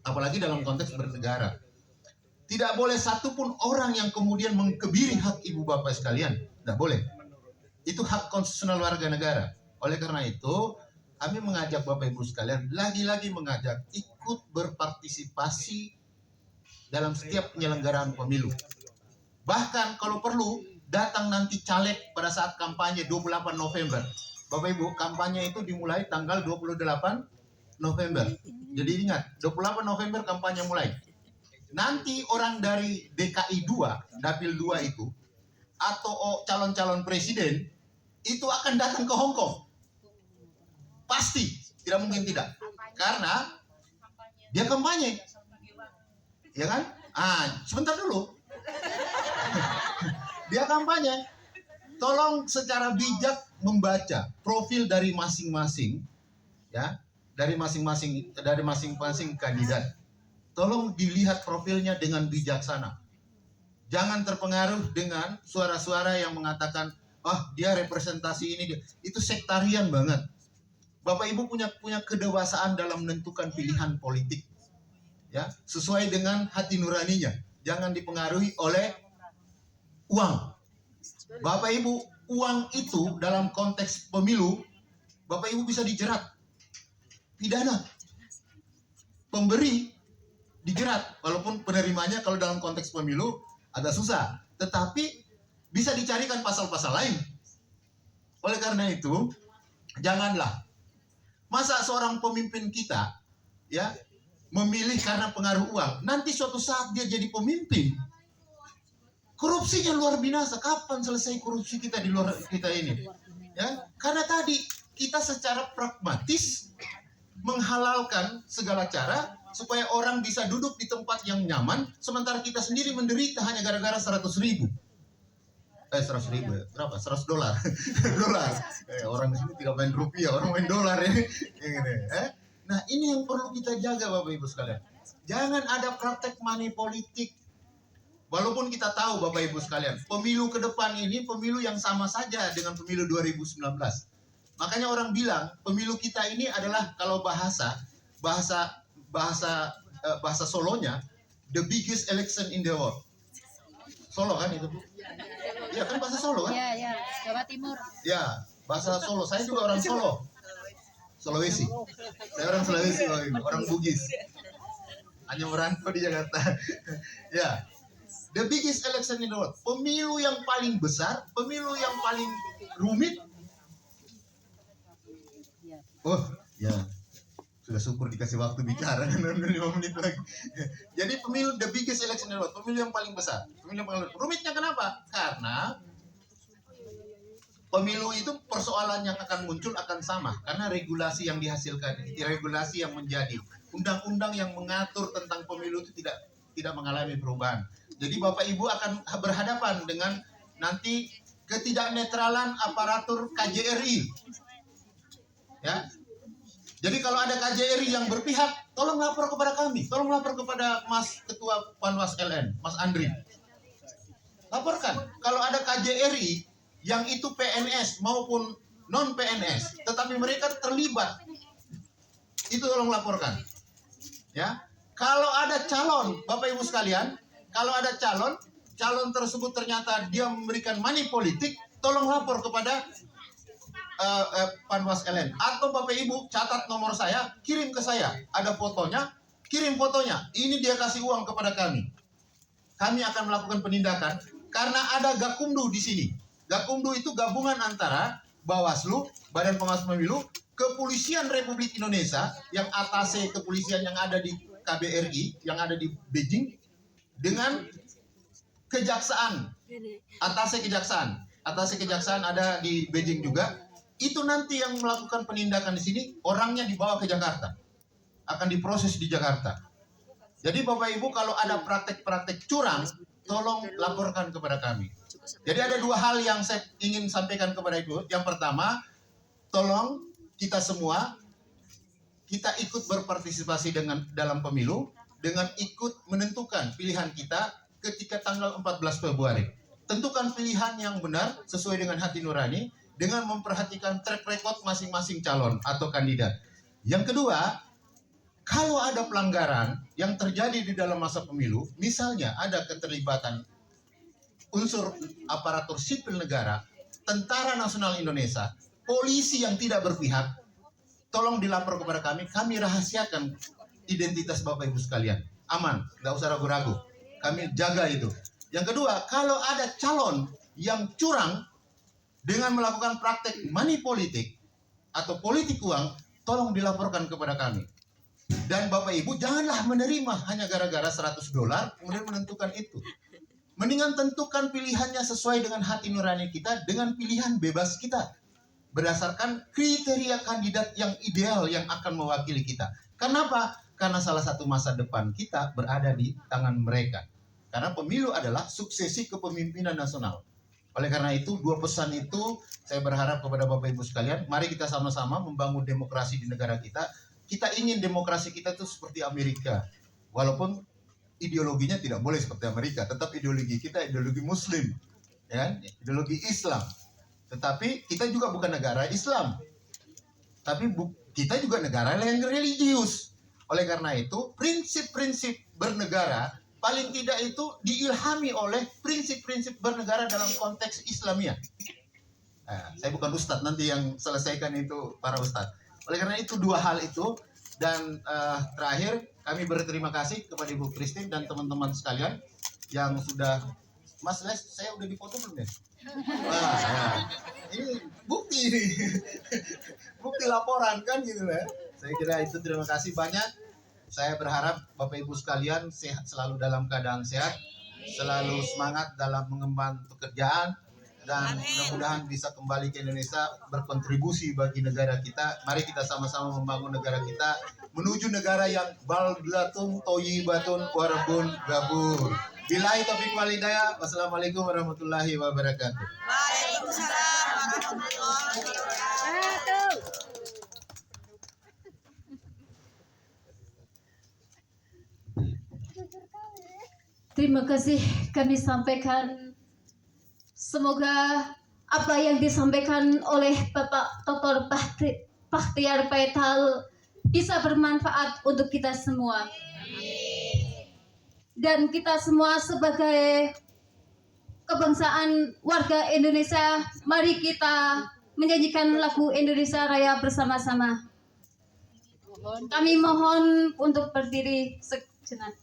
apalagi dalam konteks bernegara. Tidak boleh satupun orang yang kemudian mengkebiri hak ibu bapak sekalian. Tidak boleh. Itu hak konstitusional warga negara. Oleh karena itu, kami mengajak bapak ibu sekalian, lagi-lagi mengajak ikut berpartisipasi dalam setiap penyelenggaraan pemilu. Bahkan kalau perlu, datang nanti caleg pada saat kampanye 28 November. Bapak ibu, kampanye itu dimulai tanggal 28 November. Jadi ingat, 28 November kampanye mulai. Nanti orang dari DKI 2, Dapil 2 itu, atau calon-calon presiden, itu akan datang ke Hong Kong. Pasti, tidak mungkin tidak. Karena dia kampanye. Ya kan? Sebentar dulu. Dia kampanye. Tolong secara bijak membaca profil dari masing-masing, ya, dari masing-masing kandidat. Tolong dilihat profilnya dengan bijaksana. Jangan terpengaruh dengan suara-suara yang mengatakan, dia representasi ini. Itu sektarian banget. Bapak Ibu punya kedewasaan dalam menentukan pilihan politik, ya, sesuai dengan hati nuraninya. Jangan dipengaruhi oleh uang. Bapak Ibu, uang itu dalam konteks pemilu, Bapak Ibu bisa dijerat, pidana. Pemberi dijerat, walaupun penerimanya kalau dalam konteks pemilu agak susah, tetapi bisa dicarikan pasal-pasal lain. Oleh karena itu, janganlah masa seorang pemimpin kita, ya, memilih karena pengaruh uang. Nanti suatu saat dia jadi pemimpin, korupsinya luar binasa. Kapan selesai korupsi kita di luar kita ini? Ya, karena tadi kita secara pragmatis menghalalkan segala cara supaya orang bisa duduk di tempat yang nyaman, sementara kita sendiri menderita hanya gara-gara 100.000. 100.000 ya? Berapa? 100 dolar. Dolar. Orang di sini tidak main rupiah, orang main dolar ya. Nah, ini yang perlu kita jaga Bapak Ibu sekalian. Jangan ada praktek money politik. Walaupun kita tahu Bapak Ibu sekalian, pemilu ke depan ini pemilu yang sama saja dengan pemilu 2019. Makanya orang bilang pemilu kita ini adalah, kalau bahasa Solonya, the biggest election in the world. Solo kan itu, Bu? Ya kan bahasa Solo kan? Ya, Jawa Timur. Ya, bahasa Solo. Saya juga orang Solo. Sulawesi. Saya orang Sulawesi, orang Bugis. Hanya merantau di Jakarta. Ya. The biggest election in the world. Pemilu yang paling besar, pemilu yang paling rumit. Ya. Sudah syukur dikasih waktu bicara, 5 menit lagi. Jadi pemilu the biggest election in the world, pemilu yang paling besar, pemilu yang paling rumitnya. Kenapa? Karena pemilu itu persoalan yang akan muncul akan sama, karena regulasi yang dihasilkan, regulasi yang menjadi undang-undang yang mengatur tentang pemilu itu tidak mengalami perubahan. Jadi Bapak Ibu akan berhadapan dengan nanti ketidaknetralan aparatur KJRI. Ya. Jadi kalau ada KJRI yang berpihak, tolong lapor kepada kami, tolong lapor kepada Mas Ketua Panwas LN, Mas Andri. Laporkan. Kalau ada KJRI yang itu PNS maupun non PNS, tetapi mereka terlibat, itu tolong laporkan. Ya. Kalau ada calon, Bapak Ibu sekalian, kalau ada calon tersebut ternyata dia memberikan money politik, tolong lapor kepada Panwas LN. Atau Bapak Ibu catat nomor saya, kirim ke saya, ada fotonya, kirim fotonya. Ini dia kasih uang kepada kami. Kami akan melakukan penindakan karena ada Gakumdu di sini. Gakumdu itu gabungan antara Bawaslu, Badan Pengawas Pemilu, Kepolisian Republik Indonesia, yang atase kepolisian yang ada di KBRI, yang ada di Beijing, dengan kejaksaan, atase kejaksaan ada di Beijing juga. Itu nanti yang melakukan penindakan di sini, orangnya dibawa ke Jakarta, akan diproses di Jakarta. Jadi Bapak Ibu kalau ada praktek-praktek curang, tolong laporkan kepada kami. Jadi ada dua hal yang saya ingin sampaikan kepada Ibu. Yang pertama, tolong kita semua, kita ikut berpartisipasi dalam pemilu, dengan ikut menentukan pilihan kita ketika tanggal 14 Februari. Tentukan pilihan yang benar sesuai dengan hati nurani, dengan memperhatikan track record masing-masing calon atau kandidat. Yang kedua, kalau ada pelanggaran yang terjadi di dalam masa pemilu, misalnya ada keterlibatan unsur aparatur sipil negara, Tentara Nasional Indonesia, polisi yang tidak berpihak, tolong dilapor kepada kami rahasiakan identitas Bapak Ibu sekalian. Aman, nggak usah ragu-ragu. Kami jaga itu. Yang kedua, kalau ada calon yang curang dengan melakukan praktek money politik atau politik uang, tolong dilaporkan kepada kami. Dan Bapak Ibu janganlah menerima hanya gara-gara $100 kemudian menentukan itu. Mendingan tentukan pilihannya sesuai dengan hati nurani kita, dengan pilihan bebas kita. Berdasarkan kriteria kandidat yang ideal yang akan mewakili kita. Kenapa? Karena salah satu masa depan kita berada di tangan mereka. Karena pemilu adalah suksesi kepemimpinan nasional. Oleh karena itu, dua pesan itu saya berharap kepada Bapak Ibu sekalian, mari kita sama-sama membangun demokrasi di negara kita. Kita ingin demokrasi kita itu seperti Amerika. Walaupun ideologinya tidak boleh seperti Amerika, tetap ideologi kita ideologi Muslim, ya, ideologi Islam. Tetapi kita juga bukan negara Islam, tapi kita juga negara yang religius. Oleh karena itu, prinsip-prinsip bernegara paling tidak itu diilhami oleh prinsip-prinsip bernegara dalam konteks Islamiyah. Nah, saya bukan ustadz, nanti yang selesaikan itu para ustadz. Oleh karena itu dua hal itu, dan terakhir kami berterima kasih kepada Ibu Christine dan teman-teman sekalian yang sudah, Mas Les, saya udah difoto belum ya? Wah, ya. Ini bukti ini, bukti laporan kan gitu ya. Saya kira itu, terima kasih banyak. Saya berharap Bapak Ibu sekalian sehat selalu, dalam keadaan sehat, selalu semangat dalam mengemban pekerjaan, dan mudah-mudahan bisa kembali ke Indonesia berkontribusi bagi negara kita. Mari kita sama-sama membangun negara kita menuju negara yang baldatun thayyibatun wa rabbun ghafur. Billahi taufiq wal hidayah. Wassalamualaikum warahmatullahi wabarakatuh. Waalaikumsalam warahmatullahi wabarakatuh. Terima kasih kami sampaikan. Semoga apa yang disampaikan oleh Bapak Dr. Bakhtiar Baital bisa bermanfaat untuk kita semua. Dan kita semua sebagai kebangsaan warga Indonesia, mari kita menyanyikan lagu Indonesia Raya bersama-sama. Kami mohon untuk berdiri sejenak.